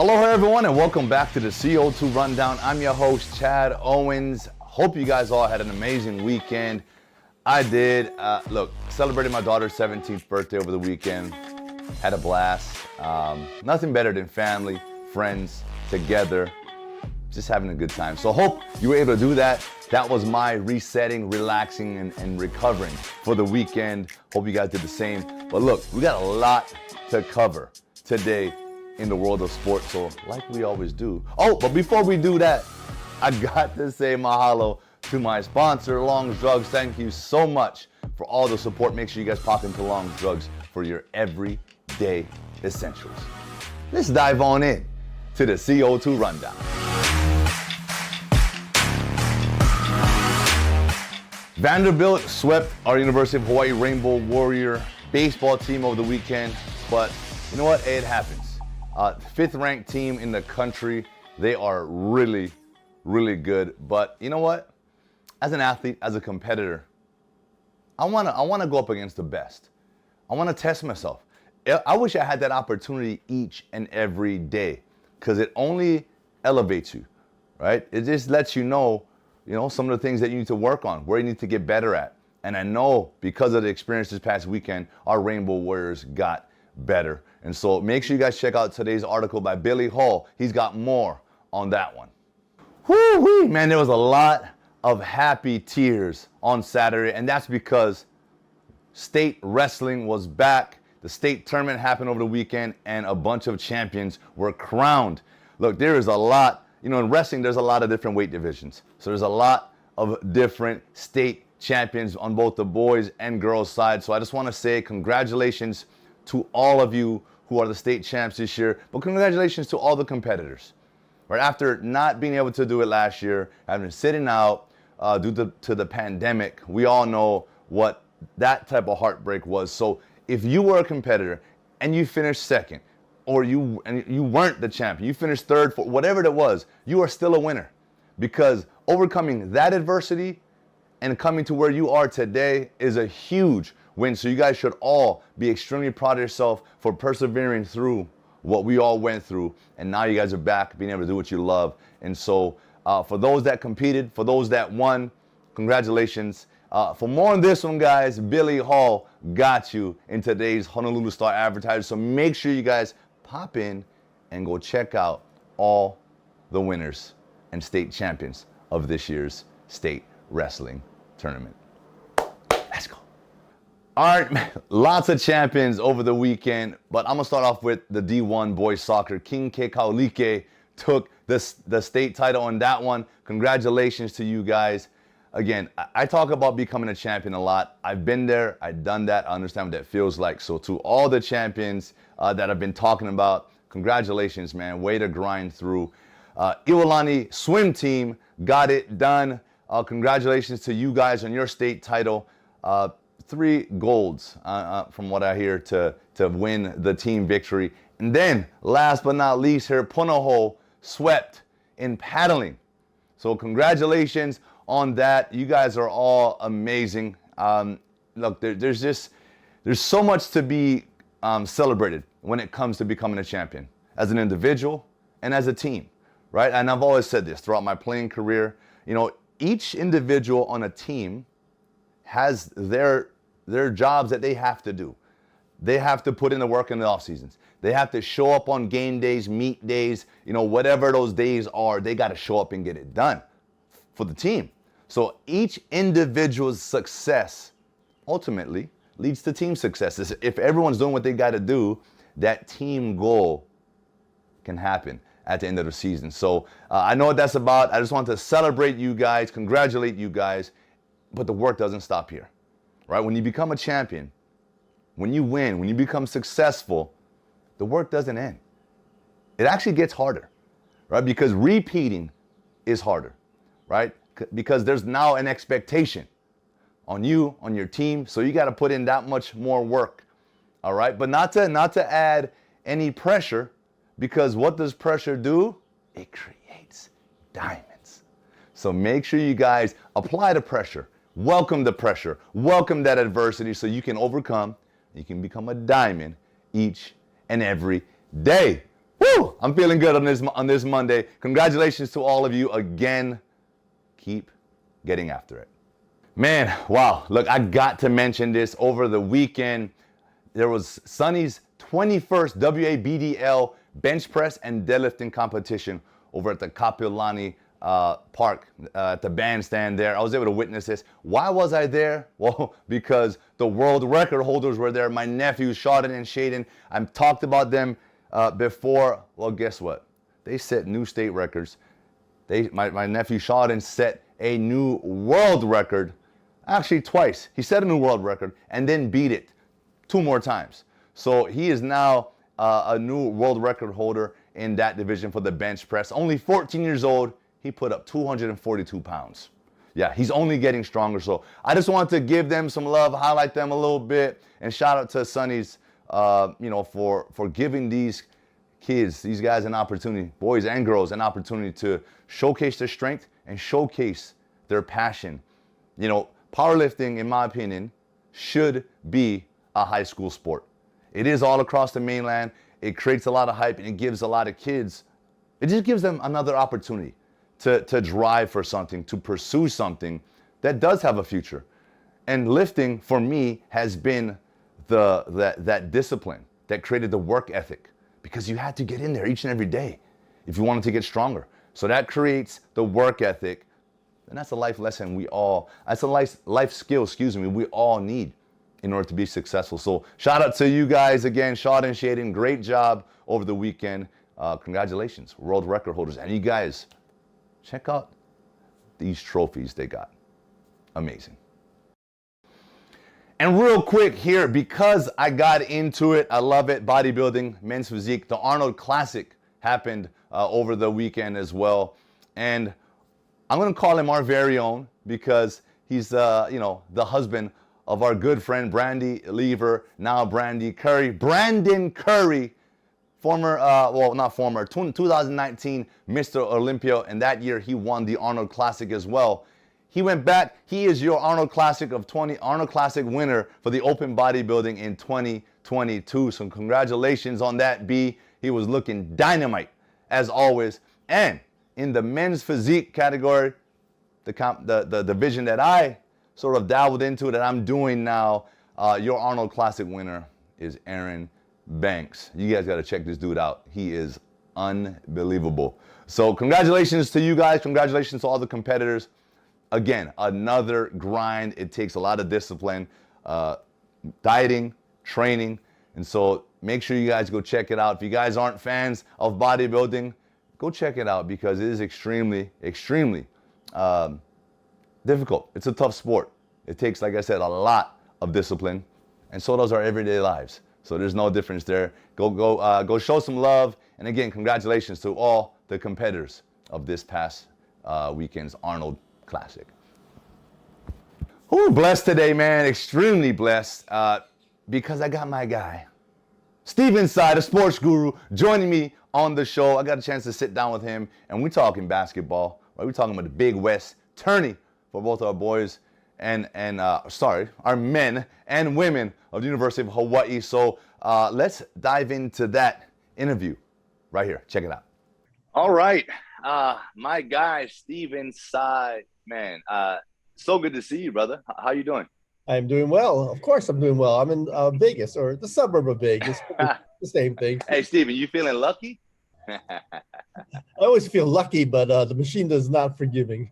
Aloha everyone and welcome back to the CO2 Rundown. I'm your host Chad Owens. Hope you guys all had an amazing weekend. I did. Look, celebrated my daughter's 17th birthday over the weekend. Had a blast. Nothing better than family, friends, together, just having a good time. So hope you were able to do that. That was my resetting, relaxing, and recovering for the weekend. Hope you guys did the same. But look, we got a lot to cover today in the world of sports, so like we always do. Oh, but before we do that, I got to say mahalo to my sponsor, Long's Drugs. Thank you so much for all the support. Make sure you guys pop into Long's Drugs for your everyday essentials. Let's dive on in to the CO2 Rundown. Vanderbilt swept our University of Hawaii Rainbow Warrior baseball team over the weekend, but you know what? It happens. Fifth ranked team in the country. They are really, really good. But you know what? As an athlete, as a competitor, I wanna go up against the best. I wanna test myself. I wish I had that opportunity each and every day, because it only elevates you, right? It just lets you know some of the things that you need to work on, where you need to get better at. And I know because of the experience this past weekend, our Rainbow Warriors got better. And so make sure you guys check out today's article by Billy Hall. He's got more on that one. Woo-wee, man, there was a lot of happy tears on Saturday, and that's because state wrestling was back. The state tournament happened over the weekend, and a bunch of champions were crowned. Look, there is a lot, in wrestling, there's a lot of different weight divisions. So there's a lot of different state champions on both the boys and girls side. So I just want to say congratulations to all of you who are the state champs this year, but congratulations to all the competitors. Right after not being able to do it last year, having sitting out due to the pandemic, we all know what that type of heartbreak was. So if you were a competitor and you finished second, or you weren't the champion, you finished third, fourth, whatever it was, you are still a winner, because overcoming that adversity and coming to where you are today is a huge win. So you guys should all be extremely proud of yourself for persevering through what we all went through. And now you guys are back being able to do what you love. And so for those that competed, for those that won, congratulations. For more on this one, guys, Billy Hall got you in today's Honolulu Star-Advertiser. So make sure you guys pop in and go check out all the winners and state champions of this year's state wrestling tournament. Let's go. All right, lots of champions over the weekend, but I'm gonna start off with the D1 boys soccer. King Kekaulike took the state title on that one. Congratulations to you guys. Again, I talk about becoming a champion a lot. I've been there, I've done that, I understand what that feels like. So to all the champions that I've been talking about, congratulations, man. Way to grind through. Iolani swim team got it done. Congratulations to you guys on your state title. 3 golds from what I hear to win the team victory. And then last but not least here, Punahou swept in paddling. So congratulations on that. You guys are all amazing. Look, there's so much to be celebrated when it comes to becoming a champion as an individual and as a team, right? And I've always said this throughout my playing career. Each individual on a team has their jobs that they have to do. They have to put in the work in the off seasons. They have to show up on game days, meet days, whatever those days are, they got to show up and get it done for the team. So each individual's success ultimately leads to team success. If everyone's doing what they got to do, that team goal can happen at the end of the season. So I know what that's about. I just want to celebrate you guys, congratulate you guys, but the work doesn't stop here, right? When you become a champion, when you win, when you become successful, the work doesn't end. It actually gets harder, right? Because repeating is harder, right? Because there's now an expectation on you, on your team, so you got to put in that much more work, all right? But not to add any pressure, because what does pressure do? It creates diamonds. So make sure you guys apply the pressure, welcome the pressure, welcome that adversity so you can overcome, you can become a diamond each and every day. Woo! Woo! I'm feeling good on this Monday. Congratulations to all of you again. Keep getting after it. Man, wow. Look, I got to mention this. Over the weekend, there was Sonny's 21st WABDL bench press and deadlifting competition over at the Kapilani Park, at the bandstand there. I was able to witness this. Why was I there? Well, because the world record holders were there. My nephews, Shaden and Shaden. I've talked about them before. Well, guess what? They set new state records. My nephew Shaden set a new world record, actually twice. He set a new world record and then beat it 2 more times. So he is now a new world record holder in that division for the bench press. Only 14 years old, he put up 242 pounds. Yeah, he's only getting stronger. So I just wanted to give them some love, highlight them a little bit, and shout out to Sonny's, for giving these kids, these guys, an opportunity, boys and girls, an opportunity to showcase their strength and showcase their passion. You know, powerlifting, in my opinion, should be a high school sport. It is all across the mainland. It creates a lot of hype, and it gives a lot of kids, it just gives them another opportunity to drive for something, to pursue something that does have a future. And lifting, for me, has been that discipline that created the work ethic, because you had to get in there each and every day if you wanted to get stronger. So that creates the work ethic, and that's a life lesson that's a life skill, we all need in order to be successful. So shout out to you guys again, Shaden and Shaden. Great job over the weekend. Congratulations, world record holders. And you guys, check out these trophies they got. Amazing. And real quick here, because I got into it, I love it, bodybuilding, men's physique. The Arnold Classic happened over the weekend as well. And I'm going to call him our very own, because he's, the husband of our good friend Brandy Lever, now Brandy Curry. Brandon Curry, former, 2019 Mr. Olympia, and that year he won the Arnold Classic as well. He went back. He is your Arnold Classic winner for the open bodybuilding in 2022. So congratulations on that, B. He was looking dynamite as always. And in the men's physique category, the division that I sort of dabbled into, that I'm doing now, your Arnold Classic winner is Aaron Banks. You guys got to check this dude out. He is unbelievable. So congratulations to you guys. Congratulations to all the competitors. Again, another grind. It takes a lot of discipline, dieting, training. And so make sure you guys go check it out. If you guys aren't fans of bodybuilding, go check it out, because it is extremely, extremely difficult. It's a tough sport. It takes, like I said, a lot of discipline, and so does our everyday lives. So there's no difference there. Go show some love. And again, congratulations to all the competitors of this past weekend's Arnold Classic. Ooh, blessed today, man. Extremely blessed, because I got my guy, Stephen Tsai, the sports guru, joining me on the show. I got a chance to sit down with him, and we're talking basketball. Right? We're talking about the Big West tourney for both our boys and our men and women of the University of Hawaii. So let's dive into that interview right here. Check it out. All right. My guy, Stephen Tsai, man, so good to see you, brother. How you doing? I'm doing well. Of course I'm doing well. I'm in Vegas, or the suburb of Vegas. The same thing. Hey, Stephen, you feeling lucky? I always feel lucky, but the machine is not forgiving.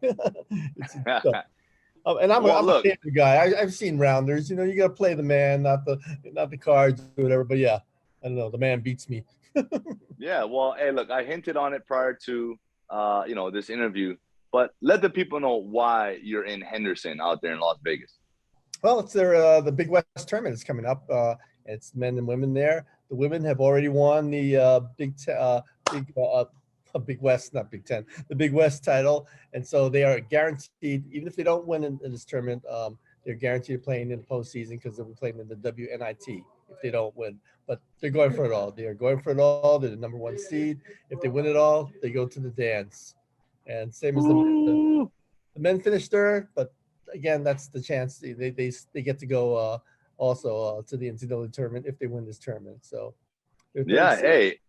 And I'm a standard guy. I've seen rounders. You got to play the man, not the cards or whatever. But yeah, I don't know. The man beats me. Yeah. Well, hey, look, I hinted on it prior to this interview, but let the people know why you're in Henderson out there in Las Vegas. Well, it's the Big West tournament is coming up. It's men and women there. The women have already won the Big West, not Big Ten, the Big West title, and so they are guaranteed. Even if they don't win in this tournament, they're guaranteed playing in the postseason, because they'll be playing in the WNIT if they don't win. But they're going for it all. They are going for it all. They're the number 1 seed. If they win it all, they go to the dance. And same as the men finish third, but again, that's the chance they get to go also to the NCAA tournament if they win this tournament. So yeah, hey,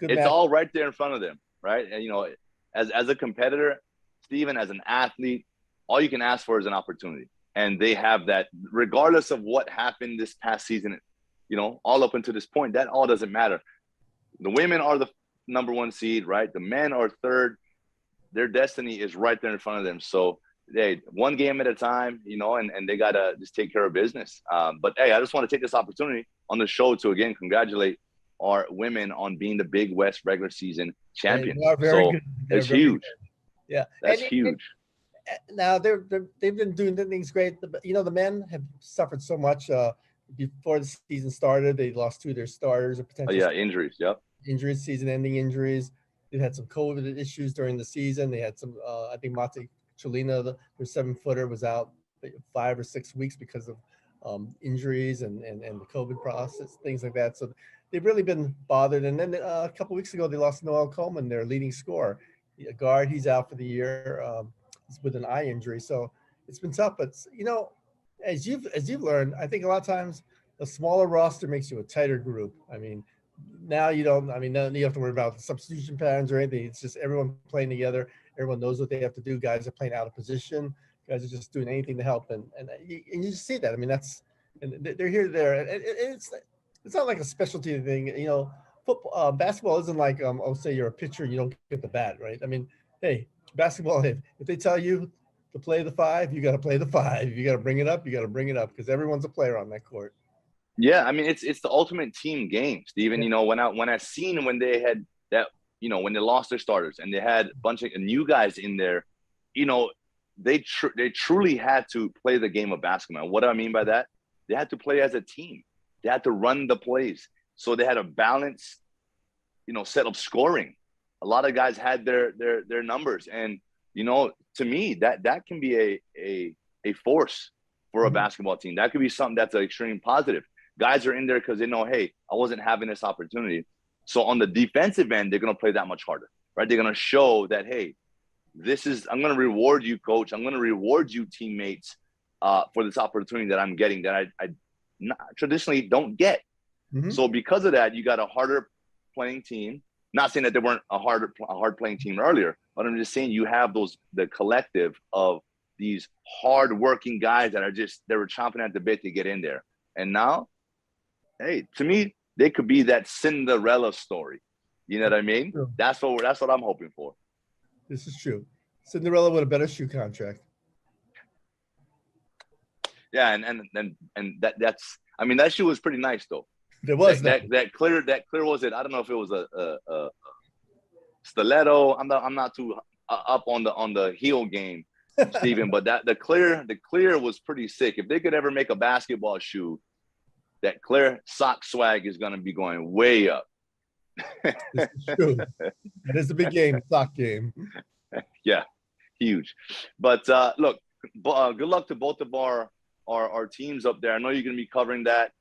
Good It's match. all right there in front of them, right? And, as a competitor, Stephen, as an athlete, all you can ask for is an opportunity. And they have that regardless of what happened this past season, all up until this point, that all doesn't matter. The women are the number 1 seed, right? The men are third. Their destiny is right there in front of them. So, hey, one game at a time, and they got to just take care of business. But, hey, I just want to take this opportunity on the show to, again, congratulate our women on being the Big West regular season champions. They are very so good. it's huge. Good. Yeah. That's huge. Now they've been doing things great. The men have suffered so much before the season started. They lost 2 of their starters or potential Injuries. Yep. Injuries, season-ending injuries. They've had some COVID issues during the season. They had some. I think Mate Cholina, their 7-footer, was out 5 or 6 weeks because of injuries and the COVID process, things like that. So they've really been bothered. And then a couple weeks ago, they lost Noel Coleman, their leading scorer, a guard. He's out for the year. With an eye injury, so it's been tough. But as you've learned, I think a lot of times a smaller roster makes you a tighter group. I mean, now you don't. I mean, now you have to worry about substitution patterns or anything. It's just everyone playing together. Everyone knows what they have to do. Guys are playing out of position. Guys are just doing anything to help, and you just see that. I mean, they're here there, and it's not like a specialty thing. Football, basketball isn't like say you're a pitcher and you don't get the bat, right? I mean, hey. Basketball, if they tell you to play the 5, you got to play the 5. You got to bring it up. You got to bring it up because everyone's a player on that court. Yeah, I mean it's the ultimate team game, Steven. Yeah. When I seen when they had that, when they lost their starters and they had a bunch of new guys in there, they truly had to play the game of basketball. What do I mean by that? They had to play as a team. They had to run the plays. So they had a balanced, set of scoring. A lot of guys had their numbers, and to me that can be a force for a basketball team. That could be something that's an extreme positive. Guys are in there because they know, hey, I wasn't having this opportunity. So on the defensive end, they're going to play that much harder, right? They're going to show that, hey, I'm going to reward you, coach. I'm going to reward you, teammates, for this opportunity that I'm getting that I traditionally don't get. Mm-hmm. So because of that, you got a harder playing team. Not saying that they weren't a hard playing team earlier, but I'm just saying you have the collective of these hard-working guys that they were chomping at the bit to get in there. And now, hey, to me, they could be that Cinderella story. You know what I mean? True. That's what I'm hoping for. This is true. Cinderella with a better shoe contract. Yeah, and that's. I mean, that shoe was pretty nice though. There was that clear was it. I don't know if it was a stiletto. I'm not too up on the heel game, Stephen. But the clear was pretty sick. If they could ever make a basketball shoe, that clear sock swag is going to be going way up. This is true. That is a big game, sock game. Yeah, huge. But look, good luck to both of our teams up there. I know you're going to be covering that.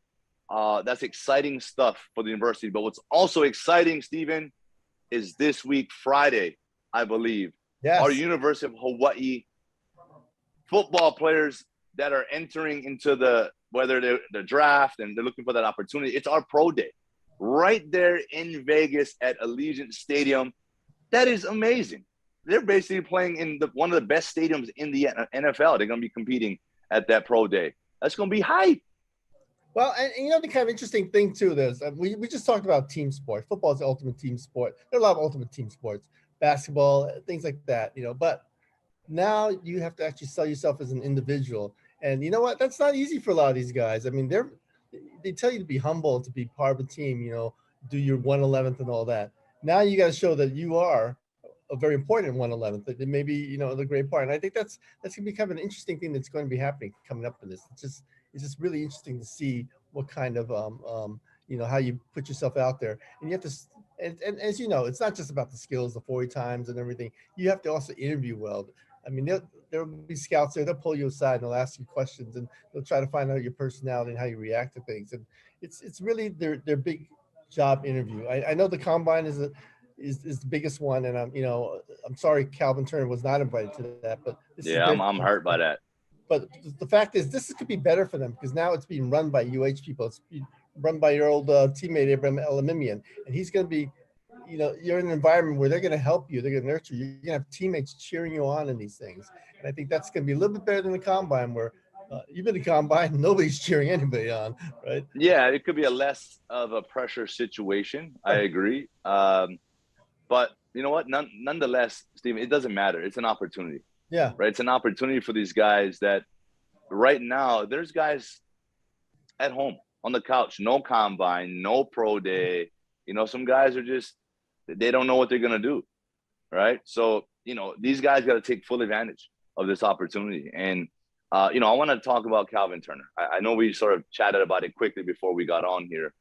That's exciting stuff for the university. But what's also exciting, Stephen, is this week, Friday, I believe, our University of Hawaii football players that are entering into the draft and they're looking for that opportunity. It's our pro day right there in Vegas at Allegiant Stadium. That is amazing. They're basically playing in one of the best stadiums in the NFL. They're going to be competing at that pro day. That's going to be hype. Well, and the kind of interesting thing too, we just talked about team sports. Football is the ultimate team sport. There are a lot of ultimate team sports, basketball, things like that, but now you have to actually sell yourself as an individual. And you know what? That's not easy for a lot of these guys. I mean, they tell you to be humble, to be part of a team, do your 1/11th and all that. Now you got to show that you are a very important 1/11th, that maybe, the great part. And I think that's going to be kind of an interesting thing that's going to be happening coming up in this. It's just really interesting to see what kind of, how you put yourself out there. And you have to, and as you know, it's not just about the skills, the 40 times and everything. You have to also interview well. I mean, there will be scouts there. They'll pull you aside and they'll ask you questions and they'll try to find out your personality and how you react to things. And it's really their big job interview. I know the combine is the biggest one, and I'm sorry Calvin Turner was not invited to that, but I'm hurt by that. But the fact is, this could be better for them because now it's being run by UH people. It's being run by your old teammate Abraham Elamimian, and he's going to be, you're in an environment where they're going to help you. They're going to nurture you. You're going to have teammates cheering you on in these things. And I think that's going to be a little bit better than the combine where you've been to combine, nobody's cheering anybody on, right? Yeah, it could be a less of a pressure situation. I agree. But you know what? Nonetheless, Stephen, it doesn't matter. It's an opportunity. Yeah. Right. It's an opportunity for these guys that right now there's guys at home on the couch, no combine, no pro day. Some guys are just, they don't know what they're going to do. Right. So, these guys got to take full advantage of this opportunity. And, I want to talk about Calvin Turner. I know we sort of chatted about it quickly before we got on here.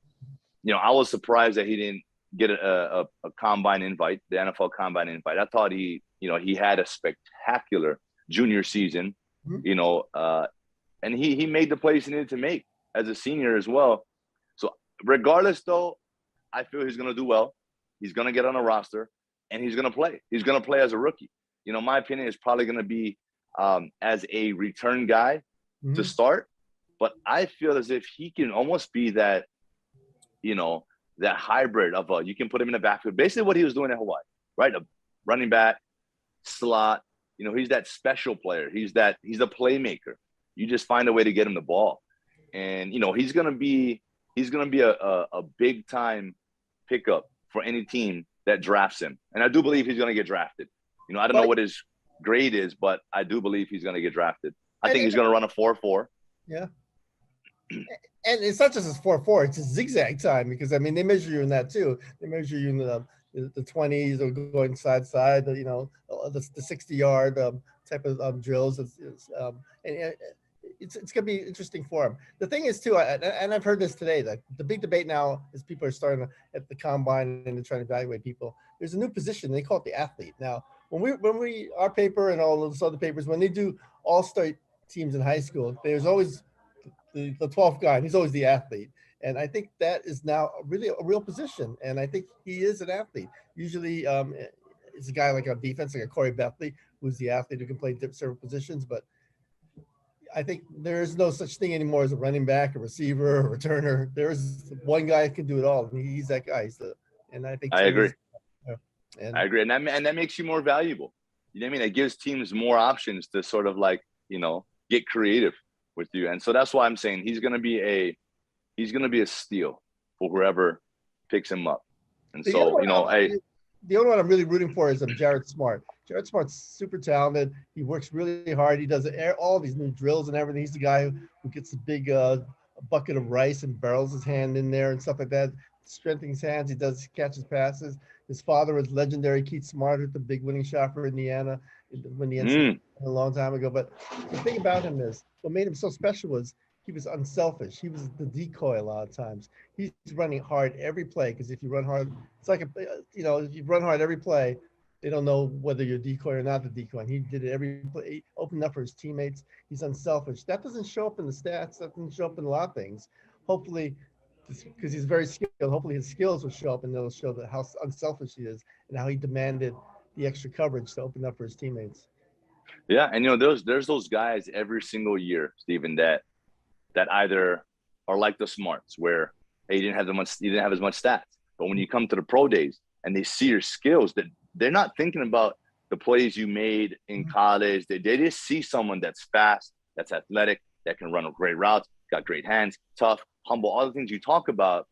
I was surprised that he didn't get a combine invite, the NFL combine invite. I thought he had a spectacular junior season, and he made the plays he needed to make as a senior as well. So regardless, though, I feel he's going to do well. He's going to get on a roster, and he's going to play. He's going to play as a rookie. My opinion is probably going to be as a return guy to start. But I feel as if he can almost be that, that hybrid of you can put him in the backfield. Basically what he was doing at Hawaii, right? A running back, slot. He's that special player. He's a playmaker. You just find a way to get him the ball. And, he's going to be a big time pickup for any team that drafts him. And I do believe he's going to get drafted. I don't know what his grade is, but I do believe he's going to get drafted. I think he's going to run a 4.4. Yeah. And it's not just his 4.4, it's his zigzag time, because they measure you in that too. They measure you in the 20s or going side, the 60-yard type of drills. It's going to be interesting for him. The thing is too, and I've heard this today, that the big debate now is people are starting at the combine and they're trying to evaluate people. There's a new position, they call it the athlete. Now, when we our paper and all those other papers, when they do all-star teams in high school, there's always the 12th guy, and he's always the athlete. And I think that is now really a real position. And I think he is an athlete. Usually it's a guy like on defense, like a Corey Bethley, who's the athlete who can play several positions. But I think there is no such thing anymore as a running back, a receiver, a returner. There's one guy who can do it all. And he's that guy. And I think I agree. I agree. And that makes you more valuable. You know what I mean? It gives teams more options to sort of get creative with you. And so that's why I'm saying he's going to be a steal for whoever picks him up. And the so, the only one I'm really rooting for is Jared Smart. Jared Smart's super talented. He works really hard. He does all these new drills and everything. He's the guy who gets the big bucket of rice and barrels his hand in there and stuff like that. Strengthening his hands. He catches passes. His father was legendary Keith Smart, with the big winning shot for Indiana when the NCAA a long time ago. But the thing about him is, what made him so special was he was unselfish. He was the decoy a lot of times. He's running hard every play, because if you run hard, it's like if you run hard every play, they don't know whether you're decoy or not the decoy. And he did it every play. He opened up for his teammates. He's unselfish. That doesn't show up in the stats. That doesn't show up in a lot of things. Hopefully, because he's very skilled, hopefully his skills will show up, and they'll show how unselfish he is and how he demanded the extra coverage to open up for his teammates. Yeah, and there's those guys every single year, Stephen, that either are like the Smarts, where he didn't have as much stats, but when you come to the pro days and they see your skills, that they're not thinking about the plays you made in college. They just see someone that's fast, that's athletic, that can run great routes, got great hands, tough, humble, all the things you talk about.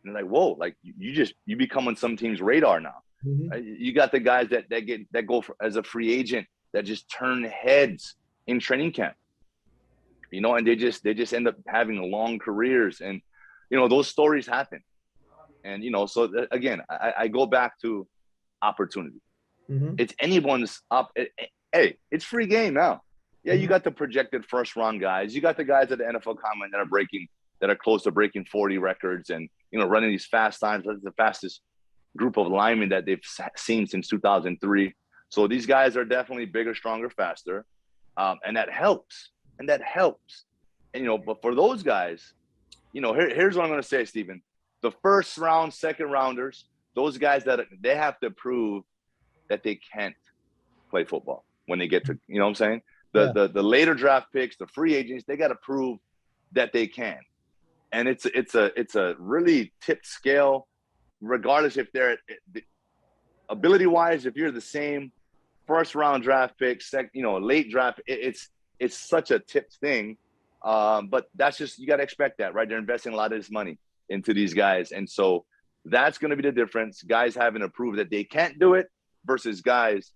And they're like, whoa, like you become on some team's radar now. You got the guys that go as a free agent that just turn heads in training camp, and they just end up having long careers, and those stories happen. And so again, I go back to opportunity. It's anyone's up. Hey, it's free game now. Yeah, you got the projected first round guys. You got the guys at the NFL Combine that are close to breaking 40 records, and running these fast times. That's the fastest group of linemen that they've seen since 2003. So these guys are definitely bigger, stronger, faster, and that helps. And but for those guys, here's what I'm going to say, Stephen. The first round, second rounders, those guys they have to prove that they can't play football when they get to, what I'm saying? The later draft picks, the free agents, they got to prove that they can. And it's a really tipped scale, regardless if they're ability-wise, if you're the same first-round draft pick, late draft, it's such a tipped thing. But that's just, you got to expect that, right? They're investing a lot of this money into these guys. And so that's going to be the difference. Guys having to prove that they can't do it versus guys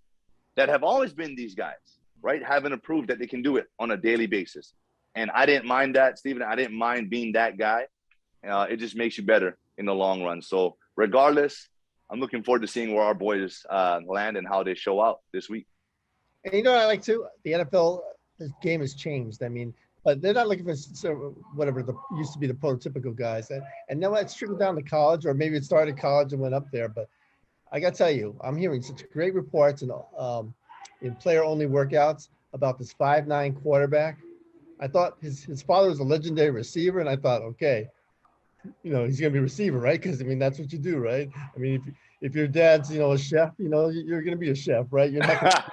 that have always been these guys, right? Having to prove that they can do it on a daily basis. And I didn't mind that, Stephen. I didn't mind being that guy. It just makes you better in the long run. So regardless, I'm looking forward to seeing where our boys land and how they show out this week. And you know what I like too? The NFL, this game has changed. I mean, but they're not looking for whatever used to be the prototypical guys. And now it's trickled down to college, or maybe it started college and went up there. But I got to tell you, I'm hearing such great reports in player-only workouts about this 5'9" quarterback. I thought his father was a legendary receiver, and I thought, okay, he's going to be a receiver, right? Because, I mean, that's what you do, right? I mean, if your dad's, a chef, you're going to be a chef, right? You're not going to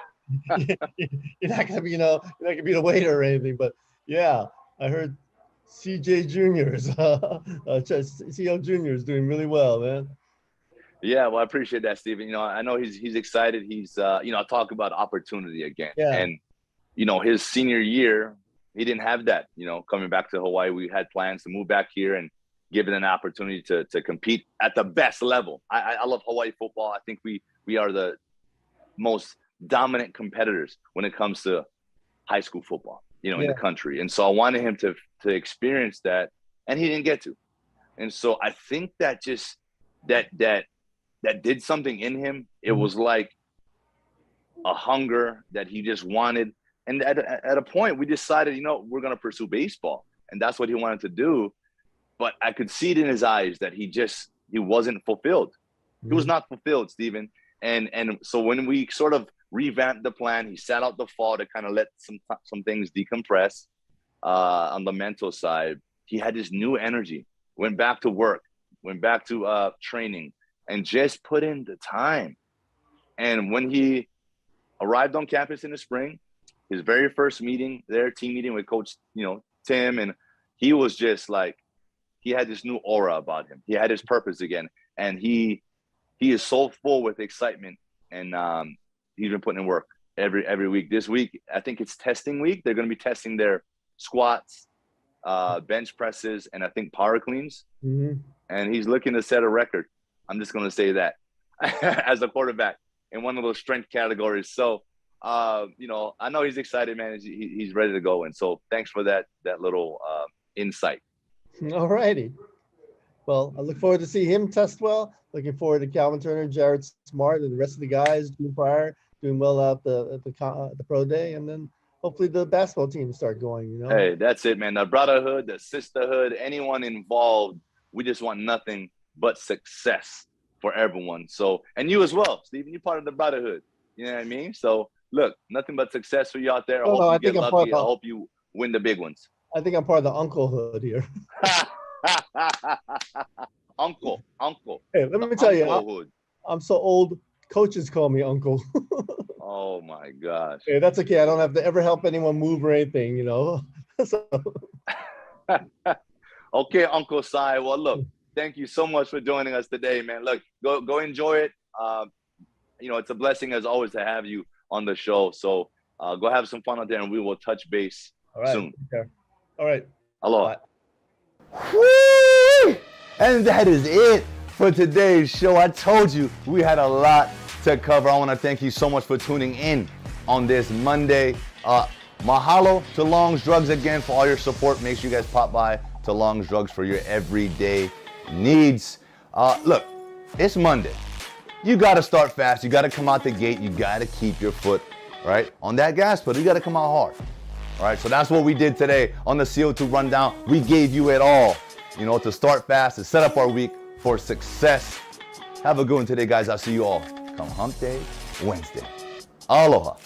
you're not going to be, you're not going to be the waiter or anything. But, yeah, I heard CJ Jr.'s, CL Jr. is doing really well, man. Yeah, well, I appreciate that, Stephen. I know he's excited. He's, talk about opportunity again. Yeah. And, his senior year, he didn't have that, coming back to Hawaii. We had plans to move back here and give it an opportunity to compete at the best level. I love Hawaii football. I think we are the most dominant competitors when it comes to high school football, in the country. And so I wanted him to experience that, and he didn't get to. And so I think that just that did something in him. It was like a hunger that he just wanted. And at a point, we decided, we're going to pursue baseball. And that's what he wanted to do. But I could see it in his eyes that he wasn't fulfilled. He was not fulfilled, Stephen. And so when we sort of revamped the plan, he sat out the fall to kind of let some things decompress on the mental side. He had this new energy, went back to work, went back to training, and just put in the time. And when he arrived on campus in the spring, his very first meeting there, team meeting with Coach, Tim, and he was just like, he had this new aura about him. He had his purpose again, and he is so full with excitement, and he's been putting in work every week. This week, I think it's testing week. They're going to be testing their squats, bench presses, and I think power cleans. Mm-hmm. And he's looking to set a record. I'm just going to say that as a quarterback in one of those strength categories. So, I know he's excited, man. He's ready to go. And so thanks for that little insight. All righty. Well, I look forward to see him test well. Looking forward to Calvin Turner, Jared Smart, and the rest of the guys doing well out at the pro day. And then hopefully the basketball team start going, Hey, that's it, man. The brotherhood, the sisterhood, anyone involved, we just want nothing but success for everyone. So, and you as well, Stephen, you're part of the brotherhood. You know what I mean? So, look, nothing but success for you out there. I hope you get lucky. I hope you win the big ones. I think I'm part of the unclehood here. Uncle. Hey, let me tell you, I'm so old, coaches call me uncle. Oh, my gosh. Hey, that's okay. I don't have to ever help anyone move or anything, So. Okay, Uncle Tsai. Well, look, thank you so much for joining us today, man. Look, go enjoy it. It's a blessing as always to have you on the show. So go have some fun out there, and we will touch base soon. Okay. All right. Aloha. Woo! And that is it for today's show. I told you we had a lot to cover. I want to thank you so much for tuning in on this Monday. Mahalo to Long's Drugs again for all your support. Make sure you guys pop by to Long's Drugs for your everyday needs. Look, it's Monday. You got to start fast. You got to come out the gate. You got to keep your foot right on that gas pedal. You got to come out hard. All right, so that's what we did today on the CO2 Rundown. We gave you it all, to start fast, to set up our week for success. Have a good one today, guys. I'll see you all come Hump Day Wednesday. Aloha.